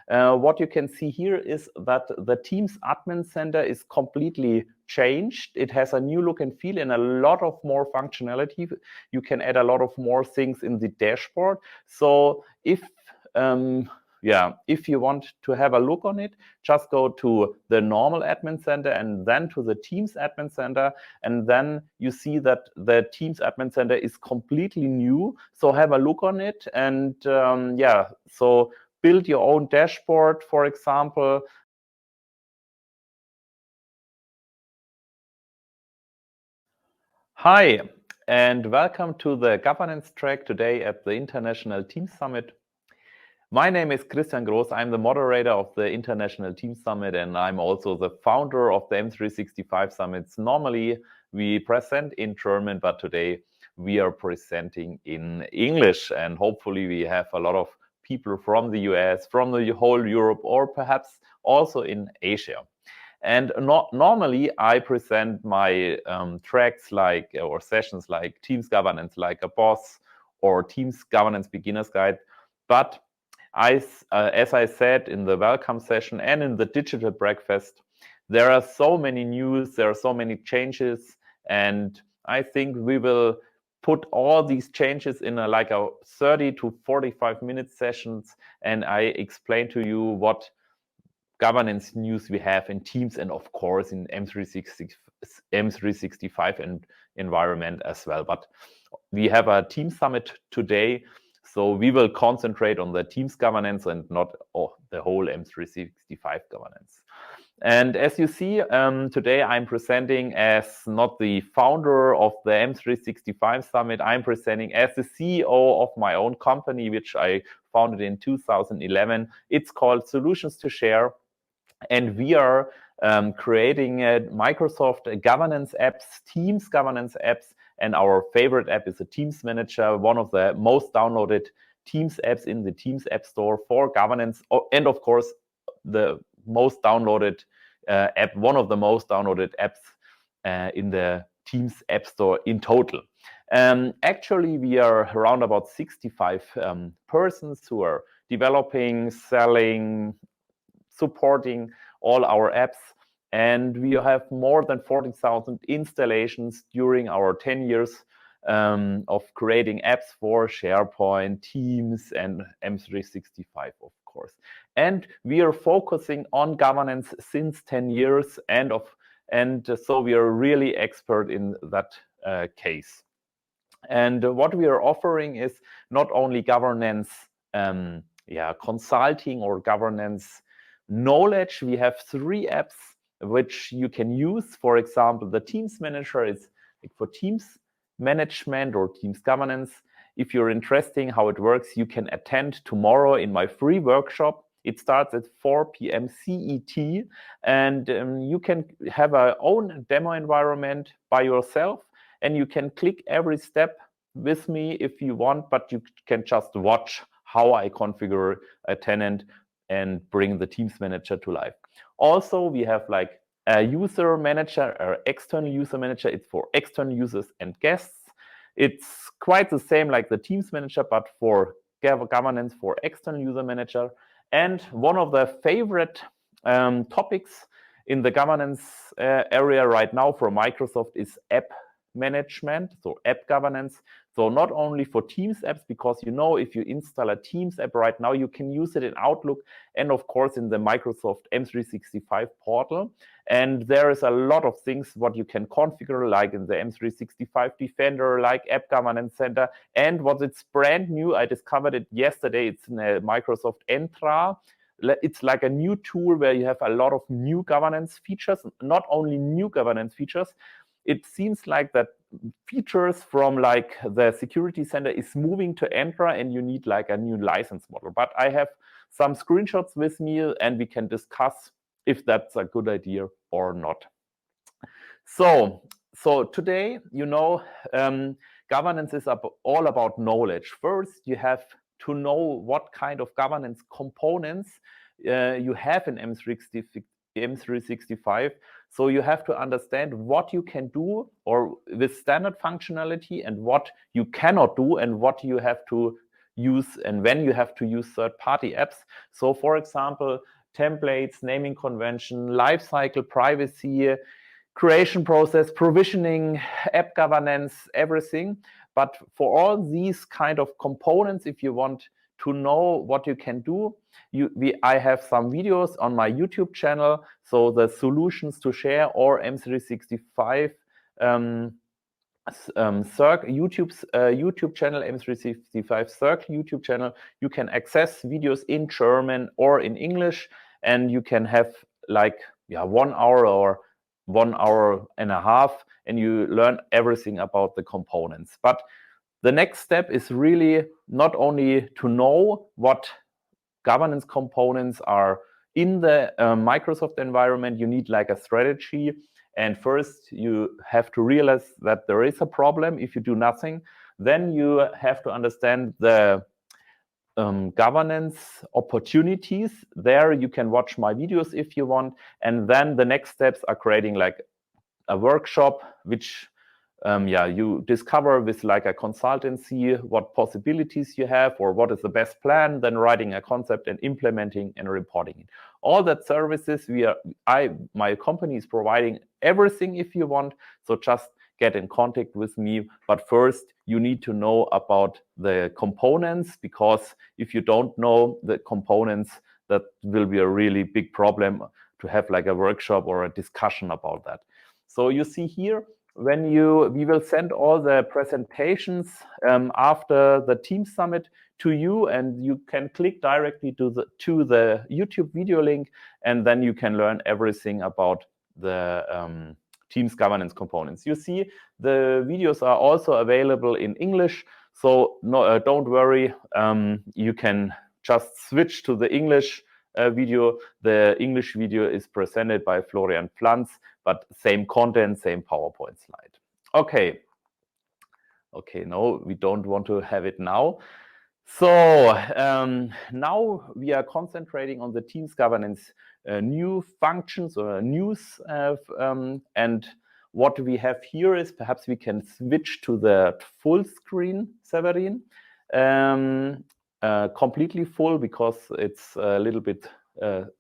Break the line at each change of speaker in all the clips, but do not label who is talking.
What you can see here is that the Teams Admin Center is completely changed. It has a new look and feel and a lot of more functionality. You can add a lot of more things in the dashboard. So if you want to have a look on it, just go to the normal admin center and then to the Teams admin center. And then you see that the Teams admin center is completely new. So have a look on it. And so build your own dashboard, for example. Hi, and welcome to the governance track today at the International Teams Summit. My name is Christian Groß. I'm the moderator of the International Teams Summit, and I'm also the founder of the M365 Summits. Normally, we present in German, but today we are presenting in English, and hopefully we have a lot of people from the US, from the whole Europe, or perhaps also in Asia. And normally I present my tracks or sessions like Teams Governance Like a Boss or Teams Governance Beginner's Guide. But as I said in the welcome session and in the digital breakfast, there are so many news, there are so many changes, and I think we will put all these changes in a 30 to 45 minute sessions, and I explain to you what governance news we have in Teams and of course in M365 and environment as well. But we have a Team Summit today, so we will concentrate on the Teams governance and not the whole M365 governance. And as you see, today I'm presenting as not the founder of the M365 Summit. I'm presenting as the CEO of my own company, which I founded in 2011. It's called Solutions to Share. And we are creating Microsoft governance apps, Teams governance apps. And our favorite app is the Teams Manager, one of the most downloaded Teams apps in the Teams App Store for governance. And of course, the most downloaded app, one of the most downloaded apps in the Teams App Store in total. Actually, we are around about 65 persons who are developing, selling, supporting all our apps, and we have more than 40,000 installations during our 10 years of creating apps for SharePoint, Teams, and M365, of course. And we are focusing on governance since 10 years, and so we are really expert in that case. And what we are offering is not only governance consulting or governance knowledge. We have 3 apps which you can use. For example, the Teams Manager is for Teams management or Teams governance. If you're interested in how it works, you can attend tomorrow in my free workshop. It starts at 4 p.m. CET, and you can have your own demo environment by yourself, and you can click every step with me if you want, but you can just watch how I configure a tenant and bring the Teams Manager to life. Also, we have like a user manager or external user manager. It's for external users and guests. It's quite the same like the Teams Manager, but for governance for external user manager. And one of the favorite topics in the governance area right now for Microsoft is app management, so app governance. So not only for Teams apps, because if you install a Teams app right now, you can use it in Outlook and of course in the Microsoft M365 portal. And there is a lot of things what you can configure, like in the M365 Defender, like App Governance Center. And what it's brand new, I discovered it yesterday, it's in a Microsoft Entra. It's like a new tool where you have a lot of new governance features, not only new governance features. It seems like that features from like the security center is moving to Entra and you need like a new license model. But I have some screenshots with me and we can discuss if that's a good idea or not. So today, governance is all about knowledge. First, you have to know what kind of governance components you have in M365. So you have to understand what you can do or with standard functionality and what you cannot do and what you have to use and when you have to use third-party apps. So for example, templates, naming convention, lifecycle, privacy, creation process, provisioning, app governance, everything. But for all these kind of components, if you want to know what you can do, I have some videos on my YouTube channel. So the solutions to share or M365 YouTube channel, M365 Circle YouTube channel. You can access videos in German or in English, and you can have like 1 hour or 1 hour and a half, and you learn everything about the components. But the next step is really not only to know what governance components are in the Microsoft environment. You need like a strategy. And first, you have to realize that there is a problem if you do nothing. Then you have to understand the governance opportunities. There you can watch my videos if you want. And then the next steps are creating like a workshop, which you discover with like a consultancy what possibilities you have or what is the best plan, then writing a concept and implementing and reporting it. All that services my company is providing everything if you want. So just get in contact with me. But first, you need to know about the components, because if you don't know the components, that will be a really big problem to have like a workshop or a discussion about that. So you see here, we will send all the presentations after the Teams Summit to you, and you can click directly to the YouTube video link, and then you can learn everything about the Teams governance components. You see, the videos are also available in English, so don't worry. You can just switch to the English video. The English video is presented by Florian Pflanz, but same content, same PowerPoint slide. Okay, no, we don't want to have it now. So now we are concentrating on the Teams governance new functions or news. And what we have here is, perhaps we can switch to the full screen, Severin. Completely full, because it's a little bit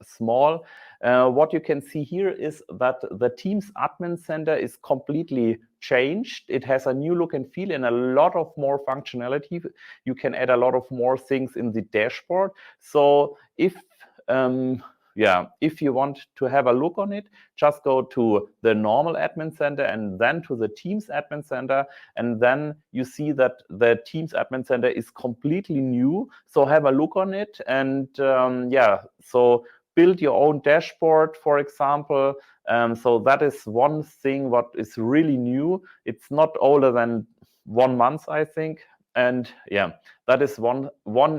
small. What you can see here is that the Teams Admin Center is completely changed. It has a new look and feel and a lot of more functionality. You can add a lot of more things in the dashboard. So if you want to have a look on it, just go to the normal Admin Center and then to the Teams Admin Center. And then you see that the Teams Admin Center is completely new. So have a look on it. And so build your own dashboard, for example. So that is one thing what is really new. It's not older than 1 month, I think. And that is one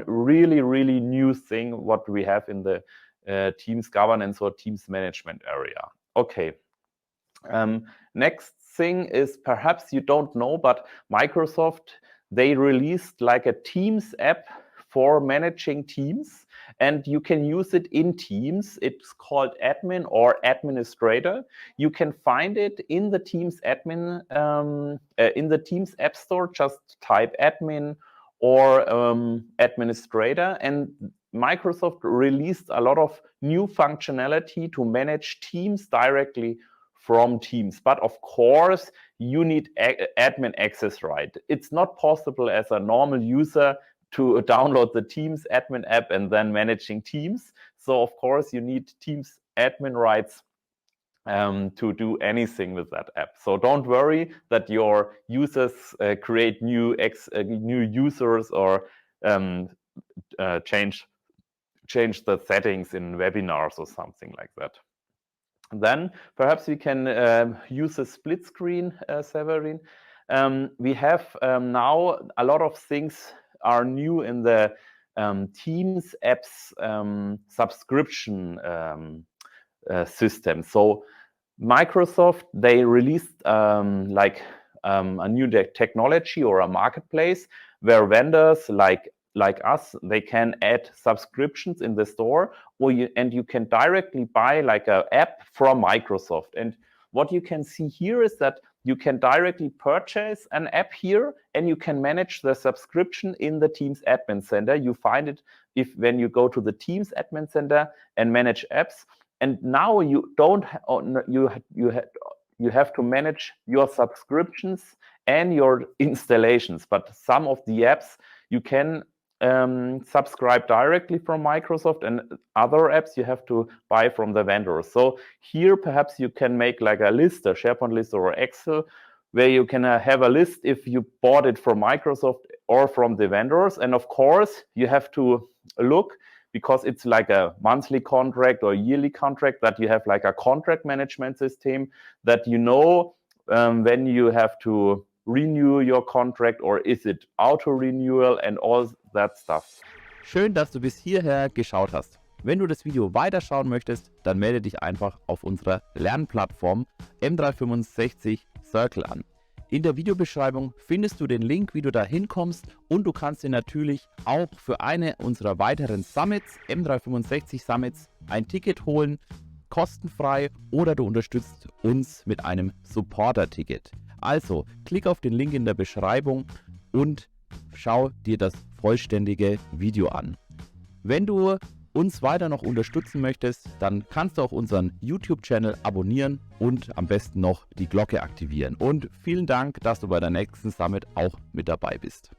really, really new thing what we have in the Teams governance or Teams management area. Okay. Next thing is, perhaps you don't know, but Microsoft, they released like a Teams app for managing Teams, and you can use it in Teams. It's called Admin or Administrator. You can find it in the Teams Admin, in the Teams App Store. Just type Admin or Administrator, and Microsoft released a lot of new functionality to manage Teams directly from Teams. But of course, you need admin access right. It's not possible as a normal user to download the Teams admin app and then managing Teams. So of course, you need Teams admin rights to do anything with that app. So don't worry that your users create new users or change the settings in webinars or something like that. Then perhaps we can use a split screen, Severin. We have now a lot of things are new in the Teams apps subscription system. So Microsoft, they released a new technology or a marketplace where vendors like us, they can add subscriptions in the store, and you can directly buy like an app from Microsoft. And what you can see here is that you can directly purchase an app here, and you can manage the subscription in the Teams Admin Center. You find it when you go to the Teams Admin Center and manage apps. And now you don't you have to manage your subscriptions and your installations. But some of the apps you can subscribe directly from Microsoft, and other apps you have to buy from the vendors. So here perhaps you can make like a list, a SharePoint list or Excel, where you can have a list if you bought it from Microsoft or from the vendors. And of course you have to look, because it's like a monthly contract or yearly contract, that you have like a contract management system, that you know when you have to renew your contract, or is it auto renewal and all that stuff.
Schön, dass du bis hierher geschaut hast. Wenn du das Video weiterschauen möchtest, dann melde dich einfach auf unserer Lernplattform M365 Circle an. In der Videobeschreibung findest du den Link, wie du da hinkommst, und du kannst dir natürlich auch für eine unserer weiteren Summits, M365 Summits, ein Ticket holen, kostenfrei, oder du unterstützt uns mit einem Supporter-Ticket. Also, klick auf den Link in der Beschreibung und schau dir das vollständige Video an. Wenn du uns weiter noch unterstützen möchtest, dann kannst du auch unseren YouTube-Channel abonnieren und am besten noch die Glocke aktivieren. Und vielen Dank, dass du bei der nächsten Summit auch mit dabei bist.